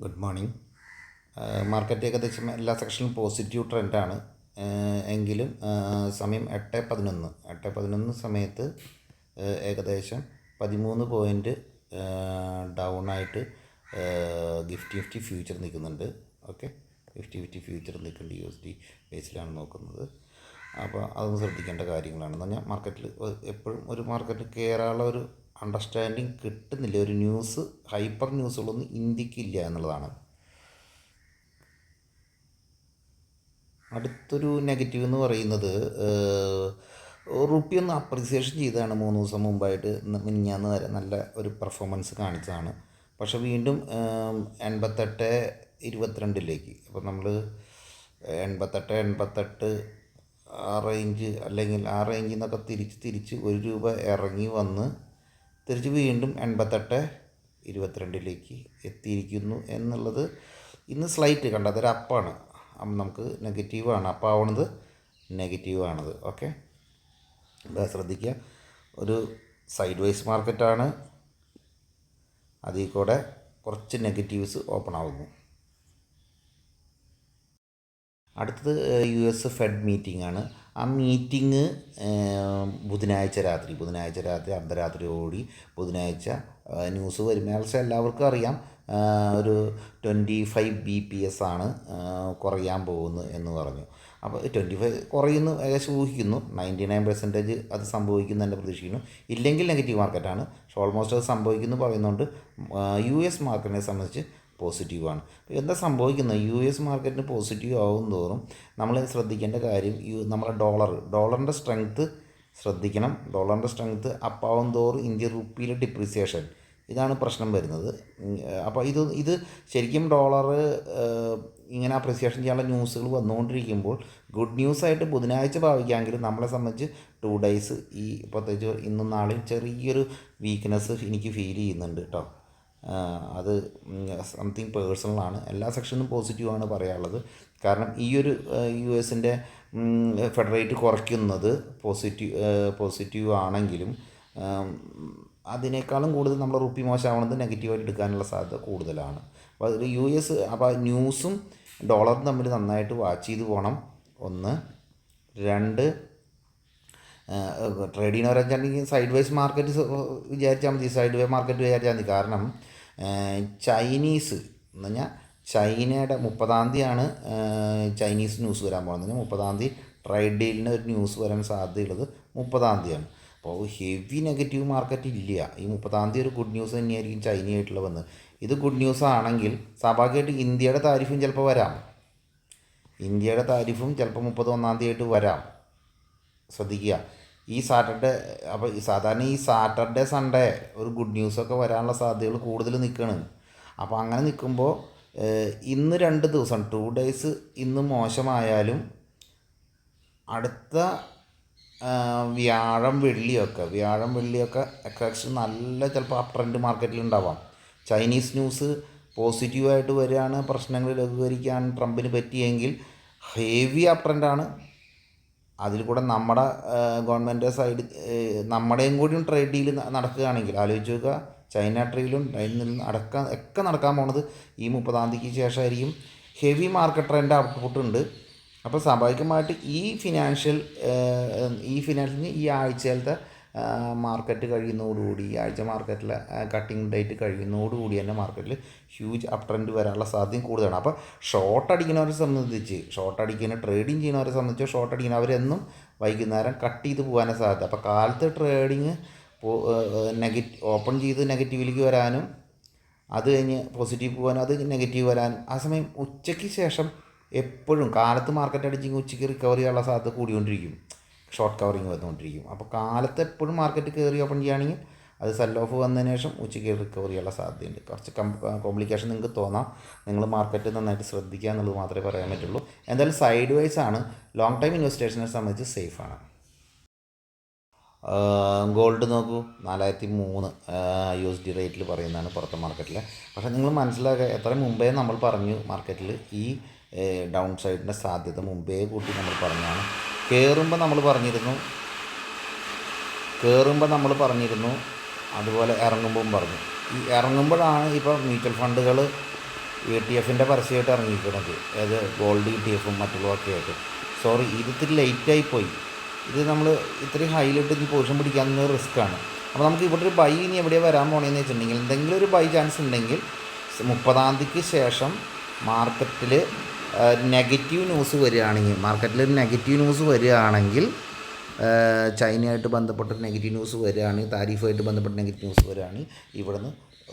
Good morning. Market ഏകദേശം എല്ലാ സെക്ഷനിലും positive ട്രെൻഡാണ്. എങ്കിലും സമയം 8:11 സമയത്ത് ഏകദേശം 13 പോയിൻ്റ് ഡൗണായിട്ട് നിഫ്റ്റി ഫ്യൂച്ചർ നിൽക്കുന്നുണ്ട്. ഓക്കെ, നിഫ്റ്റി ഫ്യൂച്ചർ നിൽക്കുന്നുണ്ട്. USD ബേസിലാണ് നോക്കുന്നത്. അപ്പോൾ അതൊന്ന് ശ്രദ്ധിക്കേണ്ട കാര്യങ്ങളാണ്. എന്ന് പറഞ്ഞാൽ മാർക്കറ്റിൽ എപ്പോഴും ഒരു മാർക്കറ്റിൽ കയറാനുള്ള ഒരു അണ്ടർസ്റ്റാൻഡിങ് കിട്ടുന്നില്ല. ഒരു ന്യൂസ്, ഹൈപ്പർ ന്യൂസുകളൊന്നും ഇന്ത്യക്കില്ല എന്നുള്ളതാണ്. അടുത്തൊരു നെഗറ്റീവ് എന്ന് പറയുന്നത് റുപ്പി ഒന്ന് അപ്രിസിയേഷൻ ചെയ്തതാണ് 3 ദിവസം മുമ്പായിട്ട്. മിനിഞ്ഞാന്ന് വരെ നല്ല ഒരു പെർഫോമൻസ് കാണിച്ചതാണ്. പക്ഷെ വീണ്ടും 88-22 അപ്പോൾ നമ്മൾ 88 ആ റേഞ്ച്, അല്ലെങ്കിൽ ആ റേഞ്ചിൽ നിന്നൊക്കെ തിരിച്ച് ₹1 ഇറങ്ങി വന്ന് തിരിച്ച് വീണ്ടും 88-22 എത്തിയിരിക്കുന്നു എന്നുള്ളത് ഇന്ന് സ്ലൈറ്റ് കണ്ട അതൊരു അപ്പാണ്. നമുക്ക് നെഗറ്റീവാണ്, അപ്പാവണത് നെഗറ്റീവാണത്. ഓക്കെ, ശ്രദ്ധിക്കുക. ഒരു സൈഡ് വൈസ് മാർക്കറ്റാണ്, അതിൽ കൂടെ കുറച്ച് നെഗറ്റീവ്സ് ഓപ്പൺ ആവുന്നു. അടുത്തത് US ഫെഡ് മീറ്റിംഗ് ആണ്. ആ മീറ്റിംഗ് ബുധനാഴ്ച രാത്രി അർദ്ധരാത്രിയോടുകൂടി ബുധനാഴ്ച ന്യൂസ് വരും. ഏകദേശം എല്ലാവർക്കും അറിയാം ഒരു 25 BPS ആണ് കുറയാൻ പോകുന്നത് എന്ന് പറഞ്ഞു. അപ്പോൾ 25 കുറയുന്നു ഏകദേശം ഊഹിക്കുന്നു. 99% അത് സംഭവിക്കുന്നു തന്നെ പ്രതീക്ഷിക്കുന്നു. ഇല്ലെങ്കിൽ നെഗറ്റീവ് മാർക്കറ്റാണ്. പക്ഷേ ഓൾമോസ്റ്റ് അത് സംഭവിക്കുന്നു പറയുന്നതുകൊണ്ട് US മാർക്കറ്റിനെ സംബന്ധിച്ച് പോസിറ്റീവാണ്. എന്താ സംഭവിക്കുന്നത്? US മാർക്കറ്റിന് പോസിറ്റീവ് ആവും തോറും നമ്മൾ ശ്രദ്ധിക്കേണ്ട കാര്യം നമ്മളെ ഡോളറിൻ്റെ സ്ട്രെങ്ത്ത് ശ്രദ്ധിക്കണം. ഡോളറിൻ്റെ സ്ട്രെങ്ത്ത് അപ്പാവും തോറും ഇന്ത്യൻ റുപ്പിയിലെ ഡിപ്രീസിയേഷൻ, ഇതാണ് പ്രശ്നം വരുന്നത്. അപ്പോൾ ഇത് ശരിക്കും ഡോളർ ഇങ്ങനെ അപ്രിസിയേഷൻ ചെയ്യാനുള്ള ന്യൂസുകൾ വന്നുകൊണ്ടിരിക്കുമ്പോൾ ഗുഡ് ന്യൂസായിട്ട് ബുധനാഴ്ച ഭാവിക്കാമെങ്കിലും നമ്മളെ സംബന്ധിച്ച് 2 ഡേയ്സ് ഈ പ്രത്യേകിച്ച് ഇന്നും നാളെയും ചെറിയൊരു വീക്ക്നെസ് എനിക്ക് ഫീൽ ചെയ്യുന്നുണ്ട് കേട്ടോ. അത് സംതിങ് പേഴ്സണലാണ്. എല്ലാ സെക്ഷനും പോസിറ്റീവാണ് പറയാനുള്ളത്. കാരണം ഈ ഒരു US-ൻ്റെ ഫെഡ് റേറ്റ് കുറയ്ക്കുന്നത് പോസിറ്റീവ് ആണെങ്കിലും അതിനേക്കാളും കൂടുതൽ നമ്മൾ റുപ്പി മോശമാവുന്നത് നെഗറ്റീവായിട്ട് എടുക്കാനുള്ള സാധ്യത കൂടുതലാണ്. അപ്പോൾ അതിൽ അപ്പോൾ ന്യൂസും ഡോളറും തമ്മിൽ നന്നായിട്ട് വാച്ച് ചെയ്ത് പോകണം. 1, 2 ട്രേഡ് ചെയ്യുന്നവരെച്ചാണെങ്കിൽ സൈഡ് വൈസ് മാർക്കറ്റ് വിചാരിച്ചാൽ മതി. സൈഡ് വേ മാർക്കറ്റ് വിചാരിച്ചാൽ മതി. കാരണം ചൈനീസ് എന്ന് പറഞ്ഞാൽ ചൈനയുടെ 30-ാം തീയതിയാണ് ചൈനീസ് ന്യൂസ് വരാൻ പോകുന്നത്. 30-ാം തീയതി ട്രേഡ് ഡീലിന് ഒരു ന്യൂസ് വരാൻ സാധ്യതയുള്ളത് 30-ാം തീയതിയാണ്. അപ്പോൾ ഹെവി നെഗറ്റീവ് മാർക്കറ്റ് ഇല്ല. ഈ 30-ാം തീയതി ഒരു ഗുഡ് ന്യൂസ് തന്നെയായിരിക്കും ചൈനയായിട്ടുള്ള വന്ന്. ഇത് ഗുഡ് ന്യൂസ് ആണെങ്കിൽ സ്വാഭാവികമായിട്ട് ഇന്ത്യയുടെ താരിഫും ചിലപ്പോൾ വരാം. ഇന്ത്യയുടെ താരിഫും ചിലപ്പോൾ 31-ാം തീയതി ആയിട്ട് വരാം. ശ്രദ്ധിക്കുക. ഈ സാറ്റർഡേ, അപ്പോൾ സാധാരണ ഈ സാറ്റർഡേ സൺഡേ ഒരു ഗുഡ് ന്യൂസൊക്കെ വരാനുള്ള സാധ്യതകൾ കൂടുതൽ നിൽക്കുകയാണ്. അപ്പോൾ അങ്ങനെ നിൽക്കുമ്പോൾ ഇന്ന് 2 ദിവസം 2 ഡേയ്സ് ഇന്ന് മോശമായാലും അടുത്ത വ്യാഴം വെള്ളിയൊക്കെ എക്സാക്ഷൻ നല്ല ചിലപ്പോൾ അപ് ട്രെൻഡ് മാർക്കറ്റിൽ ഉണ്ടാവാം. ചൈനീസ് ന്യൂസ് പോസിറ്റീവായിട്ട് വരികയാണ്, പ്രശ്നങ്ങൾ ലഘൂകരിക്കാൻ ട്രംപിന് പറ്റിയെങ്കിൽ ഹെവി അപ് ട്രെൻഡാണ്. അതിൽ കൂടെ നമ്മുടെ ഗവൺമെൻറ് സൈഡ് നമ്മുടെയും കൂടിയും ട്രേഡ് ഡീൽ നടക്കുകയാണെങ്കിൽ ആലോചിച്ച് നോക്കുക. ചൈന ട്രേഡിലും ഒക്കെ നടക്കാൻ പോണത് ഈ 30-ാം തീയതിക്ക് ശേഷമായിരിക്കും. ഹെവി മാർക്കറ്റ് ട്രെൻഡ് ഔട്ട്പുട്ട് ഉണ്ട്. അപ്പോൾ സ്വാഭാവികമായിട്ട് ഈ ഫിനാൻഷ്യൽ ഈ ആഴ്ചയിലത്തെ മാർക്കറ്റ് കഴിയുന്നതോടുകൂടി, ഈ ആഴ്ച മാർക്കറ്റിലെ കട്ടിങ് ഡേറ്റ് കഴിയുന്നതോടുകൂടി തന്നെ മാർക്കറ്റിൽ ഹ്യൂജ് അപ് ട്രെൻഡ് വരാനുള്ള സാധ്യത കൂടുതലാണ്. അപ്പോൾ ഷോർട്ട് അടിക്കുന്നവരെ സംബന്ധിച്ച്, ട്രേഡിങ് ചെയ്യുന്നവരെ സംബന്ധിച്ച് ഷോർട്ട് അടിക്കുന്ന അവരെന്നും വൈകുന്നേരം കട്ട് ചെയ്ത് പോകാനും സാധ്യത. അപ്പോൾ കാലത്ത് ട്രേഡിങ് ഓപ്പൺ ചെയ്ത് നെഗറ്റീവിലേക്ക് വരാനും അത് കഴിഞ്ഞ് പോസിറ്റീവ് പോകാനും അത് നെഗറ്റീവ് വരാനും, ആ സമയം ഉച്ചയ്ക്ക് ശേഷം എപ്പോഴും കാലത്ത് മാർക്കറ്റ് അടിച്ചെങ്കിൽ ഉച്ചയ്ക്ക് റിക്കവറി ചെയ്യാനുള്ള സാധ്യത കൂടിക്കൊണ്ടിരിക്കും, ഷോർട്ട് കവറിങ് വന്നുകൊണ്ടിരിക്കും. അപ്പോൾ കാലത്ത് എപ്പോഴും മാർക്കറ്റ് കയറി ഓപ്പൺ ചെയ്യുകയാണെങ്കിൽ അത് സെൽ ഓഫ് വന്നതിന് ശേഷം ഉച്ചയ്ക്ക് റിക്കവറി ചെയ്യാനുള്ള സാധ്യതയുണ്ട്. കുറച്ച് കോംപ്ലിക്കേഷൻ നിങ്ങൾക്ക് തോന്നാം. നിങ്ങൾ മാർക്കറ്റ് നന്നായിട്ട് ശ്രദ്ധിക്കുക എന്നുള്ളത് മാത്രമേ പറയാൻ പറ്റുള്ളൂ. എന്തായാലും സൈഡ് വൈസ് ആണ്. ലോങ് ടൈം ഇൻവെസ്റ്റേഴ്സിനെ സംബന്ധിച്ച് സേഫാണ്. ഗോൾഡ് നോക്കൂ, 4003 USD റേറ്റിൽ പറയുന്നതാണ് പുറത്തെ മാർക്കറ്റിൽ. പക്ഷേ നിങ്ങൾ മനസ്സിലാക്കുക, എത്ര മുമ്പേ നമ്മൾ പറഞ്ഞു മാർക്കറ്റിൽ ഈ ഡൗൺ സൈഡിൻ്റെ സാധ്യത മുമ്പേ കൂട്ടി നമ്മൾ പറഞ്ഞാണ്. കയറുമ്പോൾ നമ്മൾ പറഞ്ഞിരുന്നു, അതുപോലെ ഇറങ്ങുമ്പം പറഞ്ഞു. ഈ ഇറങ്ങുമ്പോഴാണ് ഇപ്പോൾ മ്യൂച്വൽ ഫണ്ടുകൾ ETF-ൻ്റെ പരസ്യമായിട്ട് ഇറങ്ങിയിരിക്കുന്നത്, അതായത് ഗോൾഡ് ETF-ഉം മറ്റുള്ളതൊക്കെ ആയിട്ട്. സോറി, ഇത് ഇത്തിരി ലേറ്റായിപ്പോയി. ഇത് നമ്മൾ ഇത്രയും ഹൈലിട്ട് ഇനി പൊസിഷൻ പിടിക്കാവുന്ന റിസ്ക്കാണ്. അപ്പോൾ നമുക്ക് ഇവിടെ ഒരു ബൈ ഇനി എവിടെയാണ് വരാൻ പോകണമെന്ന് വെച്ചിട്ടുണ്ടെങ്കിൽ, എന്തെങ്കിലും ഒരു ബൈ ചാൻസ് ഉണ്ടെങ്കിൽ 30-ാം തീയതിക്ക് ശേഷം മാർക്കറ്റിൽ നെഗറ്റീവ് ന്യൂസ് വരികയാണെങ്കിൽ, ചൈനയായിട്ട് ബന്ധപ്പെട്ട നെഗറ്റീവ് ന്യൂസ് വരികയാണെങ്കിൽ, താരിഫായിട്ട് ബന്ധപ്പെട്ട നെഗറ്റീവ് ന്യൂസ് വരികയാണെങ്കിൽ ഇവിടുന്ന്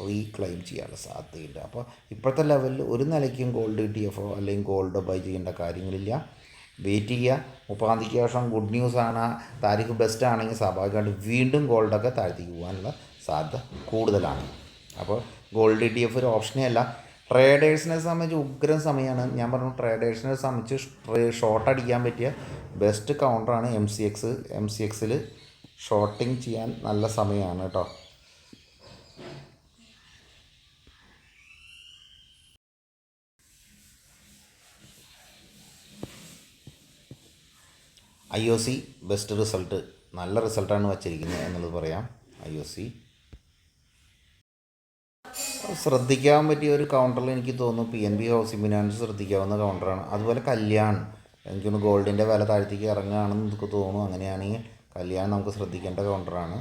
റീക്ലെയിം ചെയ്യാനുള്ള സാധ്യതയില്ല. അപ്പോൾ ഇപ്പോഴത്തെ ലെവലിൽ ഒരു നിലയ്ക്കും ഗോൾഡ് ETF-ഓ അല്ലെങ്കിൽ ഗോൾഡോ ബൈ ചെയ്യേണ്ട കാര്യങ്ങളില്ല. വെയിറ്റ് ചെയ്യുക. 30-ാം തീയതിക്ക് ശേഷം ഗുഡ് ന്യൂസാണ്, താരിഫ് ബെസ്റ്റ് ആണെങ്കിൽ സ്വാഭാവികമായിട്ട് വീണ്ടും ഗോൾഡൊക്കെ താഴ്ത്തിക്ക് പോകാനുള്ള സാധ്യത കൂടുതലാണ്. അപ്പോൾ ഗോൾഡ് ETF ഒരു ഓപ്ഷനേ അല്ല. ട്രേഡേഴ്സിനെ സംബന്ധിച്ച് ഉഗ്രം സമയമാണ്. ഞാൻ പറഞ്ഞു, ട്രേഡേഴ്സിനെ സംബന്ധിച്ച് ഷോർട്ട് അടിക്കാൻ പറ്റിയ ബെസ്റ്റ് കൗണ്ടറാണ് MCX-ൽ ഷോർട്ടിങ് ചെയ്യാൻ നല്ല സമയമാണ് കേട്ടോ. IOC ബെസ്റ്റ് റിസൾട്ട്, നല്ല റിസൾട്ടാണ് വച്ചിരിക്കുന്നത് എന്നുള്ളത് പറയാം. IOC ശ്രദ്ധിക്കാൻ പറ്റിയ ഒരു കൗണ്ടറിൽ എനിക്ക് തോന്നുന്നു PNB ഹൗസിംഗ് ഫിനാൻസ് ശ്രദ്ധിക്കാവുന്ന കൗണ്ടറാണ്. അതുപോലെ കല്യാൺ, എനിക്കൊന്ന് ഗോൾഡിൻ്റെ വില താഴ്ത്തേക്ക് ഇറങ്ങുകയാണെന്ന് എനിക്ക് തോന്നുന്നു. അങ്ങനെയാണെങ്കിൽ കല്യാൺ നമുക്ക് ശ്രദ്ധിക്കേണ്ട കൗണ്ടറാണ്.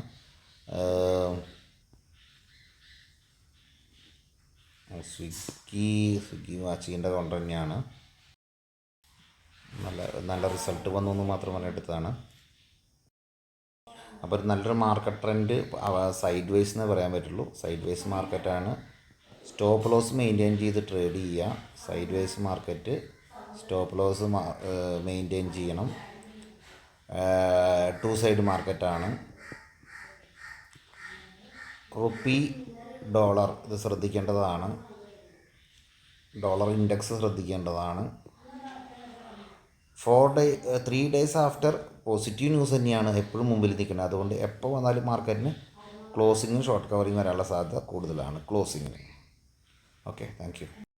സ്വിഗ്ഗി വാച്ച് ചെയ്യേണ്ട കൗണ്ടർ തന്നെയാണ്. നല്ല റിസൾട്ട് വന്നു എന്ന് മാത്രം പറഞ്ഞെടുത്തതാണ്. അപ്പോൾ നല്ലൊരു മാർക്കറ്റ് ട്രെൻഡ് സൈഡ് വേസ് എന്നേ പറയാൻ പറ്റുള്ളൂ. സൈഡ് വേസ് മാർക്കറ്റാണ്. സ്റ്റോപ്പ് ലോസ് മെയിൻറ്റെയിൻ ചെയ്ത് ട്രേഡ് ചെയ്യുക. Sideways market, stop loss maintain ചെയ്യണം. 2 സൈഡ് മാർക്കറ്റാണ്. റുപ്പി ഡോളർ ഇത് ശ്രദ്ധിക്കേണ്ടതാണ്. ഡോളർ ഇൻഡെക്സ് ശ്രദ്ധിക്കേണ്ടതാണ്. 3 ഡേയ്സ് ആഫ്റ്റർ പോസിറ്റീവ് ന്യൂസ് തന്നെയാണ് എപ്പോഴും മുമ്പിൽ നിൽക്കുന്നത്. അതുകൊണ്ട് എപ്പോൾ വന്നാലും മാർക്കറ്റിന് ക്ലോസിങ്ങും ഷോർട്ട് കവറിങ് വരാനുള്ള സാധ്യത കൂടുതലാണ്. ക്ലോസിങ്ങിന്. Okay, thank U.